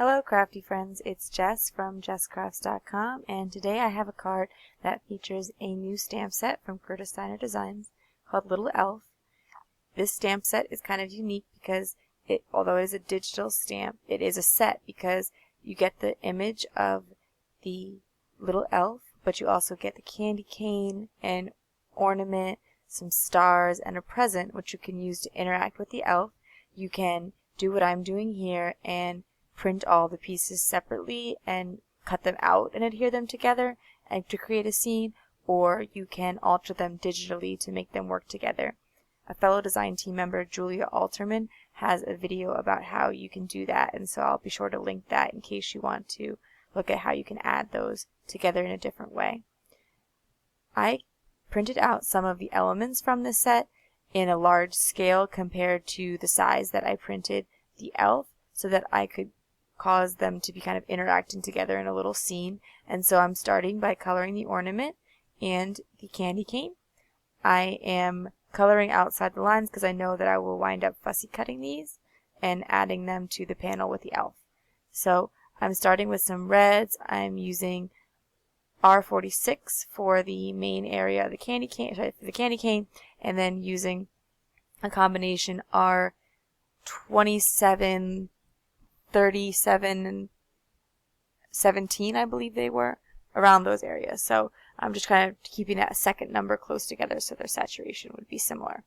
Hello crafty friends, it's Jess from jesscrafts.com, and today I have a card that features a new stamp set from Gerda Steiner Designs called Little Elf. This stamp set is kind of unique because although it is a digital stamp, it is a set because you get the image of the little elf, but you also get the candy cane, an ornament, some stars, and a present which you can use to interact with the elf. You can do what I'm doing here and print all the pieces separately and cut them out and adhere them together and to create a scene, or you can alter them digitally to make them work together. A fellow design team member, Julia Alterman, has a video about how you can do that, and so I'll be sure to link that in case you want to look at how you can add those together in a different way. I printed out some of the elements from this set in a large scale compared to the size that I printed the elf, so that I could cause them to be kind of interacting together in a little scene. And so I'm starting by coloring the ornament and the candy cane. I am coloring outside the lines because I know that I will wind up fussy cutting these and adding them to the panel with the elf. So I'm starting with some reds. I'm using R46 for the main area of the candy cane, and then using a combination R27, 37, and 17, I believe they were, around those areas. So I'm just kind of keeping that second number close together so their saturation would be similar.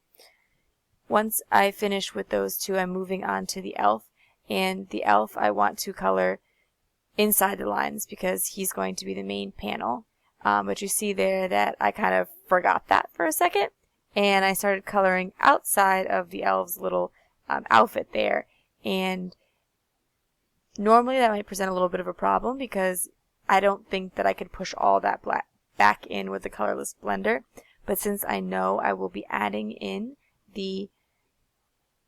Once I finish with those two, I'm moving on to the elf, and the elf I want to color inside the lines because he's going to be the main panel. But you see there that I kind of forgot that for a second, and I started coloring outside of the elf's little outfit there. And normally that might present a little bit of a problem because I don't think that I could push all that black back in with the colorless blender. But since I know I will be adding in the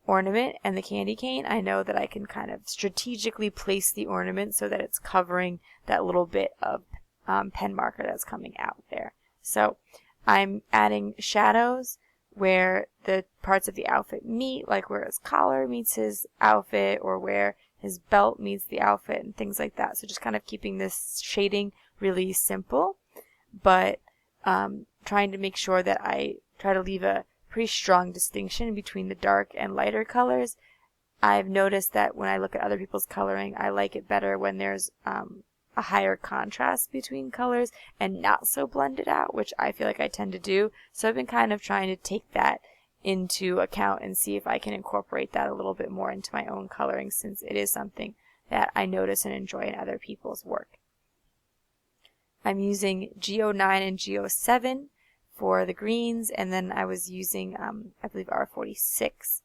ornament and the candy cane, I know that I can kind of strategically place the ornament so that it's covering that little bit of pen marker that's coming out there. So I'm adding shadows where the parts of the outfit meet, like where his collar meets his outfit or where his belt meets the outfit and things like that. So just kind of keeping this shading really simple, but trying to make sure that I try to leave a pretty strong distinction between the dark and lighter colors. I've noticed that when I look at other people's coloring, I like it better when there's a higher contrast between colors and not so blended out, which I feel like I tend to do. So I've been kind of trying to take that into account and see if I can incorporate that a little bit more into my own coloring, since it is something that I notice and enjoy in other people's work. I'm using G09 and G07 for the greens, and then I was using I believe R46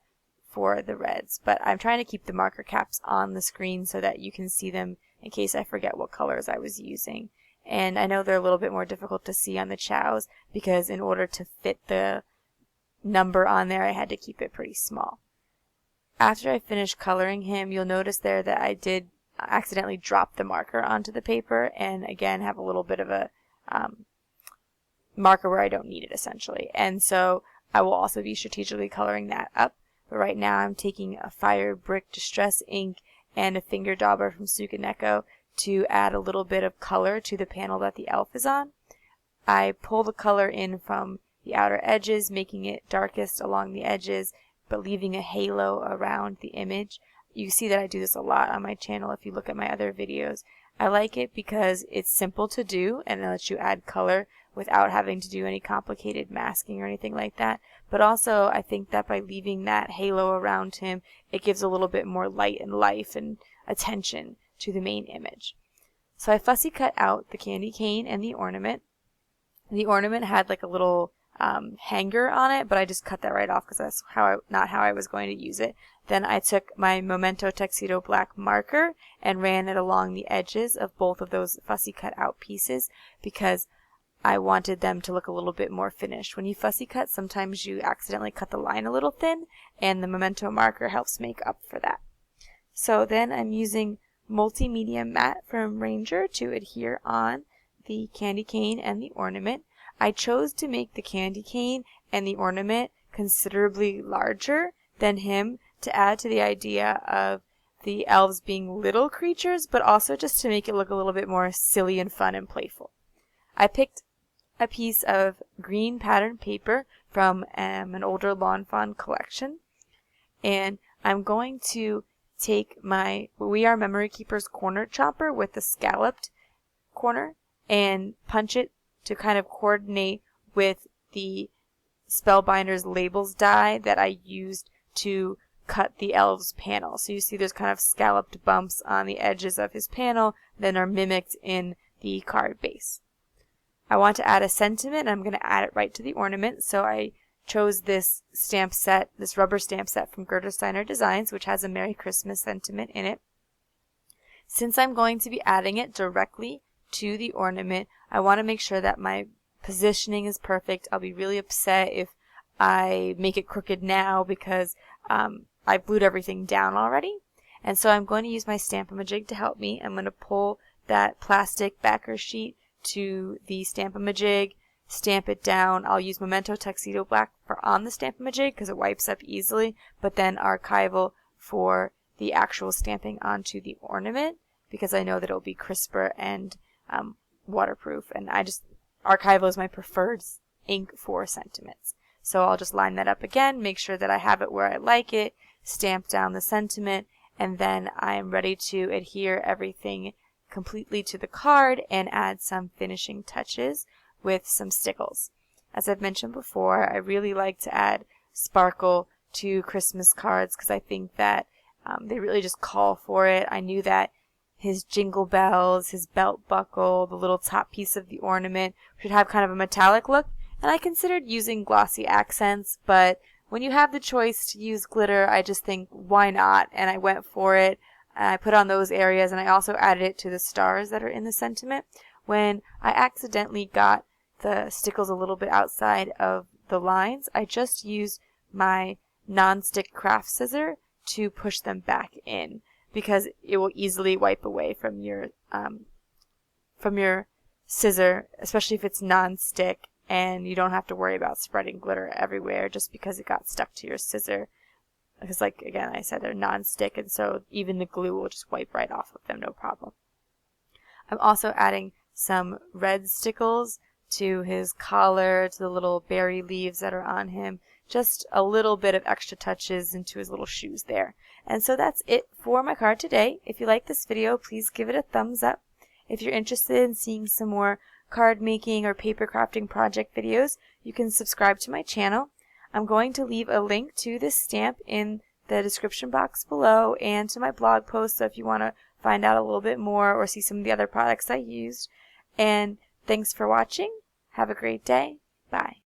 for the reds, but I'm trying to keep the marker caps on the screen so that you can see them in case I forget what colors I was using. And I know they're a little bit more difficult to see on the chows because in order to fit the number on there, I had to keep it pretty small. After I finished coloring him, you'll notice there that I did accidentally drop the marker onto the paper and again have a little bit of a marker where I don't need it essentially. And so I will also be strategically coloring that up. But right now I'm taking a Fire Brick Distress ink and a finger dauber from Sukaneko to add a little bit of color to the panel that the elf is on. I pull the color in from the outer edges, making it darkest along the edges, but leaving a halo around the image. You see that I do this a lot on my channel if you look at my other videos. I like it because it's simple to do and it lets you add color without having to do any complicated masking or anything like that. But also I think that by leaving that halo around him, it gives a little bit more light and life and attention to the main image. So I fussy cut out the candy cane and the ornament. The ornament had like a little hanger on it, but I just cut that right off because that's not how I was going to use it. Then I took my Memento Tuxedo black marker and ran it along the edges of both of those fussy cut out pieces because I wanted them to look a little bit more finished. When you fussy cut, sometimes you accidentally cut the line a little thin, and the Memento marker helps make up for that. So then I'm using Multimedia Matte from Ranger to adhere on the candy cane and the ornament. I chose to make the candy cane and the ornament considerably larger than him to add to the idea of the elves being little creatures, but also just to make it look a little bit more silly and fun and playful. I picked a piece of green patterned paper from an older Lawn Fawn collection, and I'm going to take my We Are Memory Keepers corner chopper with the scalloped corner and punch it to kind of coordinate with the Spellbinder's labels die that I used to cut the elves panel. So you see there's kind of scalloped bumps on the edges of his panel that are mimicked in the card base. I want to add a sentiment. I'm going to add it right to the ornament, so I chose this stamp set, this rubber stamp set from Gerda Steiner Designs, which has a Merry Christmas sentiment in it. Since I'm going to be adding it directly to the ornament, I want to make sure that my positioning is perfect. I'll be really upset if I make it crooked now because I glued everything down already. And so I'm going to use my Stamp-A-Majig to help me. I'm going to pull that plastic backer sheet to the Stamp-A-Majig, stamp it down. I'll use Memento Tuxedo Black for on the Stamp-A-Majig because it wipes up easily, but then Archival for the actual stamping onto the ornament because I know that it'll be crisper and waterproof. And Archival is my preferred ink for sentiments. So I'll just line that up again, make sure that I have it where I like it, stamp down the sentiment, and then I am ready to adhere everything completely to the card and add some finishing touches with some stickles. As I've mentioned before, I really like to add sparkle to Christmas cards because I think that they really just call for it. I knew that his jingle bells, his belt buckle, the little top piece of the ornament should have kind of a metallic look, and I considered using glossy accents, but when you have the choice to use glitter, I just think, why not? And I went for it. I put on those areas, and I also added it to the stars that are in the sentiment. When I accidentally got the stickles a little bit outside of the lines, I just used my non-stick craft scissor to push them back in because it will easily wipe away from your scissor, especially if it's non-stick, and you don't have to worry about spreading glitter everywhere just because it got stuck to your scissor. Because, like, again, I said they're non-stick, and so even the glue will just wipe right off of them, no problem. I'm also adding some red stickles to his collar, to the little berry leaves that are on him. Just a little bit of extra touches into his little shoes there. And so that's it for my card today. If you like this video, please give it a thumbs up. If you're interested in seeing some more card making or paper crafting project videos, you can subscribe to my channel. I'm going to leave a link to this stamp in the description box below and to my blog post, so if you want to find out a little bit more or see some of the other products I used. And thanks for watching. Have a great day. Bye.